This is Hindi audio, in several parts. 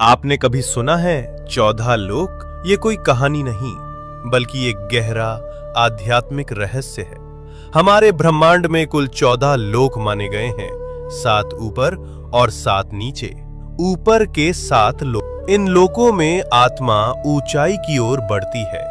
आपने कभी सुना है 14 लोक? ये कोई कहानी नहीं बल्कि एक गहरा आध्यात्मिक रहस्य है। हमारे ब्रह्मांड में कुल 14 लोक माने गए हैं, 7 ऊपर और 7 नीचे। ऊपर के 7 लोक, इन लोकों में आत्मा ऊंचाई की ओर बढ़ती है,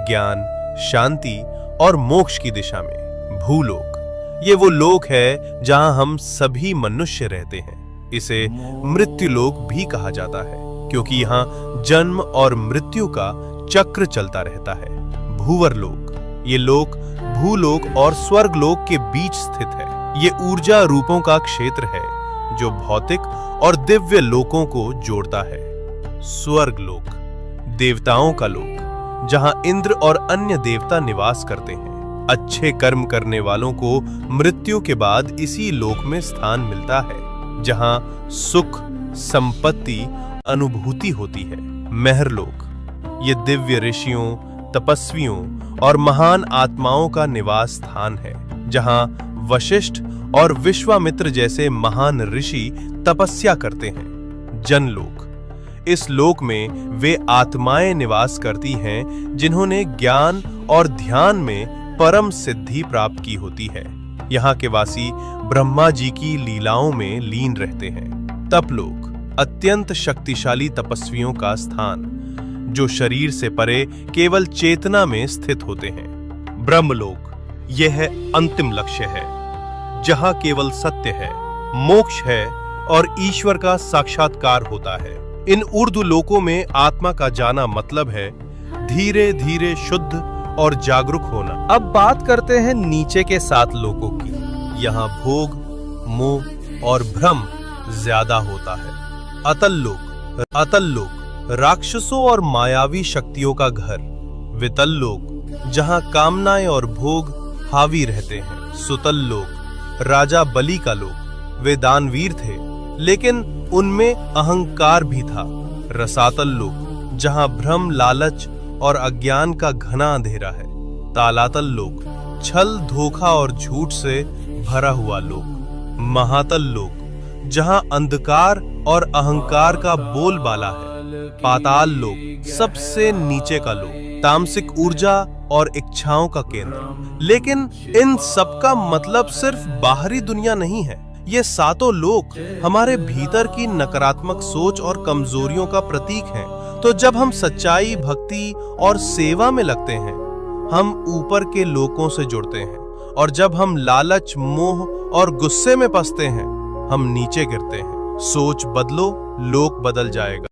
ज्ञान, शांति और मोक्ष की दिशा में। भूलोक, ये वो लोक है जहां हम सभी मनुष्य रहते हैं। इसे मृत्युलोक भी कहा जाता है क्योंकि यहाँ जन्म और मृत्यु का चक्र चलता रहता है। भूवर लोक, ये लोक भूलोक और स्वर्गलोक के बीच स्थित है। ये ऊर्जा रूपों का क्षेत्र है जो भौतिक और दिव्य लोकों को जोड़ता है। स्वर्गलोक, देवताओं का लोक, जहां इंद्र और अन्य देवता निवास करते हैं। अच्छे कर्म करने वालों को मृत्यु के बाद इसी लोक में स्थान मिलता है जहां सुख, संपत्ति, अनुभूति होती है। महरलोक, ये दिव्य ऋषियों, तपस्वियों और महान आत्माओं का निवास स्थान है जहां वशिष्ठ और विश्वामित्र जैसे महान ऋषि तपस्या करते हैं। जनलोक, इस लोक में वे आत्माएं निवास करती हैं जिन्होंने ज्ञान और ध्यान में परम सिद्धि प्राप्त की होती है। यहाँ के वासी ब्रह्मा जी की लीलाओं में लीन रहते हैं। तपलोक, अत्यंत शक्तिशाली तपस्वियों का स्थान जो शरीर से परे केवल चेतना में स्थित होते हैं। ब्रह्मलोक, यह अंतिम लक्ष्य है जहां केवल सत्य है, मोक्ष है और ईश्वर का साक्षात्कार होता है। इन ऊर्ध्व लोकों में आत्मा का जाना मतलब है धीरे धीरे शुद्ध और जागरूक होना। अब बात करते हैं नीचे के 7 लोकों की। यहाँ भोग, मोह और भ्रम ज्यादा होता है। अतल लोक, राक्षसों और मायावी शक्तियों का घर। वितल लोक, जहाँ कामनाएं और भोग हावी रहते हैं। सुतल लोक, राजा बलि का लोक। वे दानवीर थे लेकिन उनमें अहंकार भी था। रसातल लोक, जहाँ भ्रम, लालच और अज्ञान का घना अंधेरा है। तालातल लोक, छल, धोखा और झूठ से भरा हुआ लोक। महातल लोक, जहां अंधकार और अहंकार का बोलबाला है। पाताल लोक, सबसे नीचे का लोक, तामसिक ऊर्जा और इच्छाओं का केंद्र। लेकिन इन सब का मतलब सिर्फ बाहरी दुनिया नहीं है। ये 7 लोक हमारे भीतर की नकारात्मक सोच और कमजोरियों का प्रतीक हैं। तो जब हम सच्चाई, भक्ति और सेवा में लगते हैं, हम ऊपर के लोकों से जुड़ते हैं, और जब हम लालच, मोह और गुस्से में फंसते हैं, हम नीचे गिरते हैं। सोच बदलो, लोक बदल जाएगा।